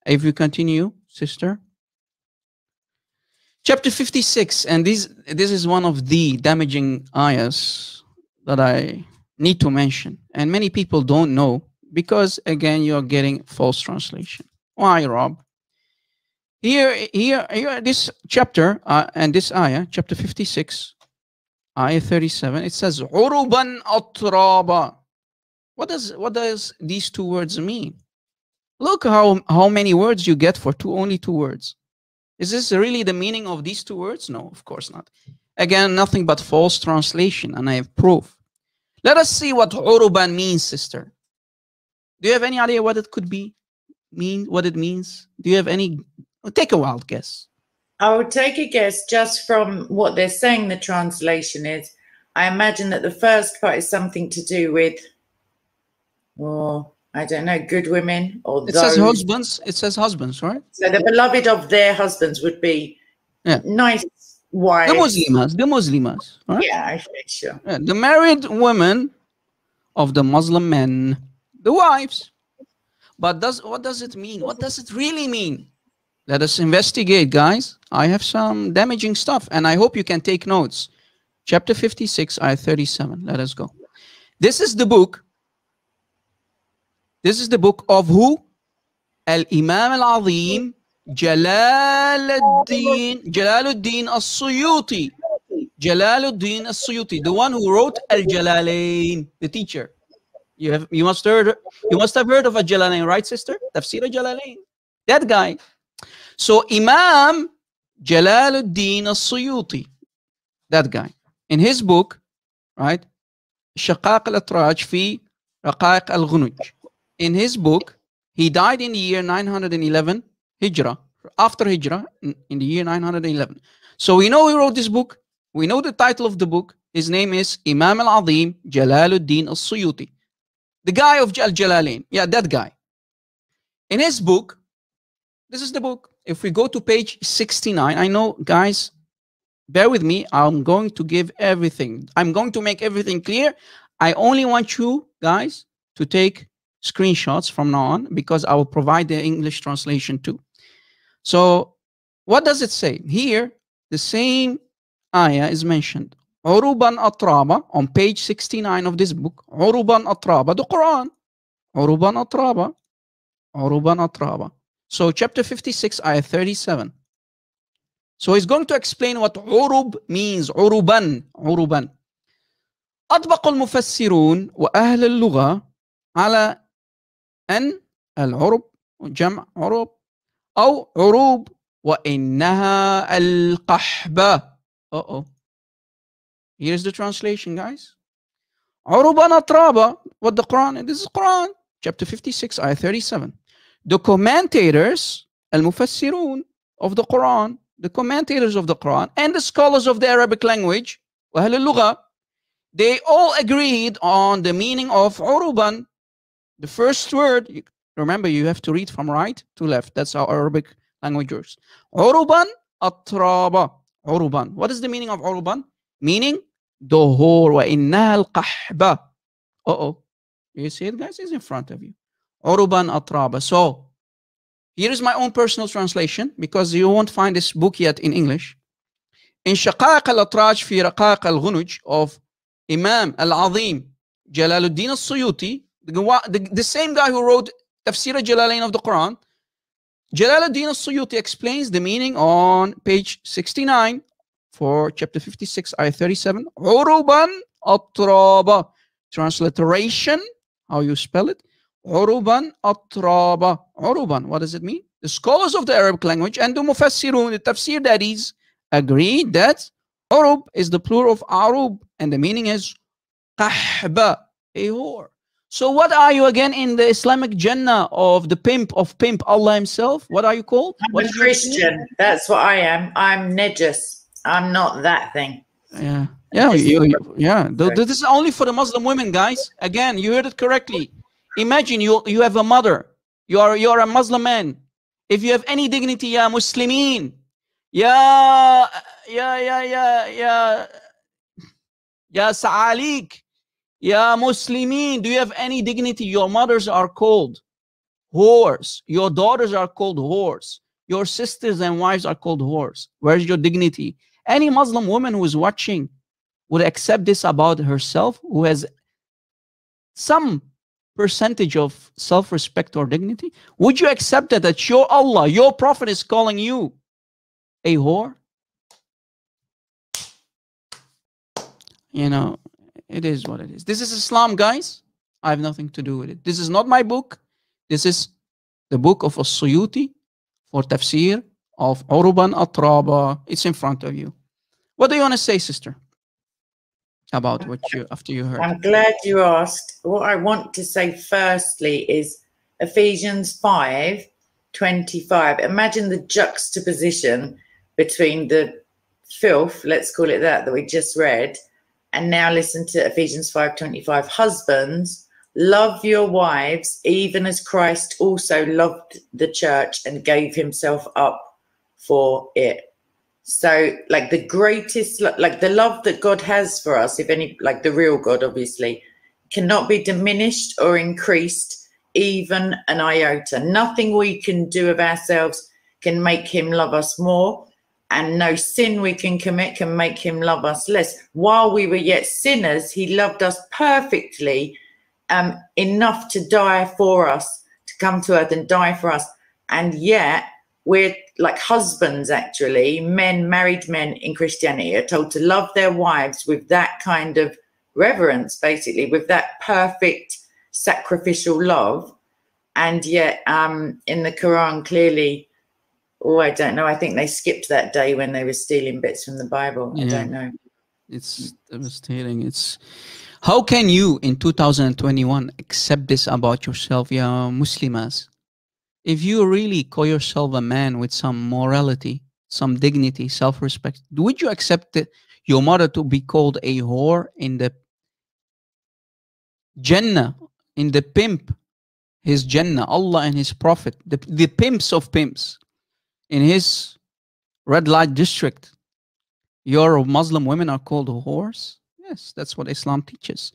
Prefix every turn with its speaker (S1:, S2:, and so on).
S1: If you continue, sister. Chapter 56, and this is one of the damaging ayahs that I need to mention, and many people don't know because again you're getting false translation. Why, Rob? Here, this chapter and this ayah, chapter 56, ayah 37, it says "Uruban atraba." What does these two words mean? Look how many words you get for only two words. Is this really the meaning of these two words? No, of course not. Again, nothing but false translation, and I have proof. Let us see what uruban means, sister. Do you have any idea what it could be? What it means? Do you have any? Take a wild guess.
S2: I would take a guess just from what they're saying the translation is. I imagine that the first part is something to do with, or I don't know, good women or
S1: It
S2: those.
S1: says husbands. It says husbands, right?
S2: So the beloved of their husbands would be nice wives.
S1: The Muslimas, right?
S2: Yeah, okay, sure.
S1: Yeah, the married women of the Muslim men, the wives. But what does it mean? What does it really mean? Let us investigate, guys. I have some damaging stuff, and I hope you can take notes. Chapter 56, ayah 37. Let us go. This is the book. This is the book of who? Al-Imam al-Azim Jalaluddin al-Suyuti. Jalaluddin al-Suyuti, the one who wrote Al-Jalalain, the teacher. You must have heard of Al-Jalalain, right, sister? Tafsir Al-Jalalain. That guy. So Imam Jalaluddin al-Suyuti, that guy, in his book, right, Shaqaq al-Atraj fi Raqaiq al-Ghunuj. In his book, he died in the year 911 Hijrah, after Hijrah, in the year 911. So we know he wrote this book. We know the title of the book. His name is Imam al-Azim Jalaluddin al-Suyuti, the guy of Al-Jalalain. Yeah, that guy. In his book, this is the book. If we go to page 69, I know, guys, bear with me. I'm going to give everything. I'm going to make everything clear. I only want you guys to take screenshots from now on because I will provide the English translation too. So what does it say? Here, the same ayah is mentioned. Uruban Atraba, on page 69 of this book. Uruban Atraba, the Quran. Uruban Atraba. Uruban Atraba. So chapter 56, ayah 37. So he's going to explain what urub means. Uruban. Uruban. أطبق المفسرون وأهل اللغة على أن العرب جمع عرب أو عروب وإنها القحبة. Here's the translation, guys. عربا أطرابا. What the Quran? This is Quran. Chapter 56, ayah 37. The commentators, al-mufassirun of the Quran, the commentators of the Quran, and the scholars of the Arabic language, وأهل اللغة, they all agreed on the meaning of uruban. The first word, remember, you have to read from right to left. That's how Arabic language works. Uruban atraba. Uruban. What is the meaning of uruban? Meaning dohor wa inna al-qahba. You see it, guys? It's in front of you. Uruban atraba. So, here is my own personal translation because you won't find this book yet in English. In Shaqaq al-Atraj fi Raqaq al-Ghunuj of Imam al-Azim Jalaluddin al-Suyuti, the same guy who wrote Tafsir al-Jalalain of the Quran, Jalaluddin al-Suyuti explains the meaning on page 69 for chapter 56, ayah 37. Uruban atraba. Transliteration, how you spell it. Uruban atraba. Uruban, what does it mean? The scholars of the Arabic language and the mufassirun, the tafsir daddies, agreed that urub is the plural of arub, and the meaning is qahba, a whore. So what are you again in the Islamic Jannah of the pimp, Allah himself? What are you called?
S2: I'm a Christian. That's what I am. I'm Nejas. I'm not that thing.
S1: Yeah. This is only for the Muslim women, guys. Again, you heard it correctly. Imagine you have a mother. You're a Muslim man. If you have any dignity, ya Muslimin, ya Sa'alik, ya Muslimin, do you have any dignity? Your mothers are called whores. Your daughters are called whores. Your sisters and wives are called whores. Where's your dignity? Any Muslim woman who is watching would accept this about herself, who has some percentage of self-respect or dignity? Would you accept that your Allah, your Prophet is calling you a whore? You know, it is what it is. This is Islam, guys. I have nothing to do with it. This is not my book. This is the book of As-Suyuti for tafsir of Uruban Atraba. It's in front of you. What do you want to say, sister, about what you, after you heard?
S2: I'm glad you asked. What I want to say firstly is Ephesians 5:25. Imagine the juxtaposition between the filth, let's call it that we just read, and now listen to Ephesians 5:25. Husbands, love your wives, even as Christ also loved the church and gave himself up for it. So, like the greatest, like the love that God has for us, if any, like the real God, obviously, cannot be diminished or increased even an iota. Nothing we can do of ourselves can make him love us more, and no sin we can commit can make him love us less. While we were yet sinners, he loved us perfectly, enough to die for us, to come to earth and die for us. And yet we're like husbands, actually, men, married men in Christianity are told to love their wives with that kind of reverence, basically, with that perfect sacrificial love. And yet in the Quran, clearly, I don't know, I think they skipped that day when they were stealing bits from the Bible. I don't know.
S1: It's devastating. It's, how can you in 2021 accept this about yourself, ya Muslimas? If you really call yourself a man with some morality, some dignity, self-respect, would you accept your mother to be called a whore in the Jannah, in the pimp, his Jannah, Allah and his Prophet, the pimps of pimps, in his red light district? Your Muslim women are called whores? Yes, that's what Islam teaches.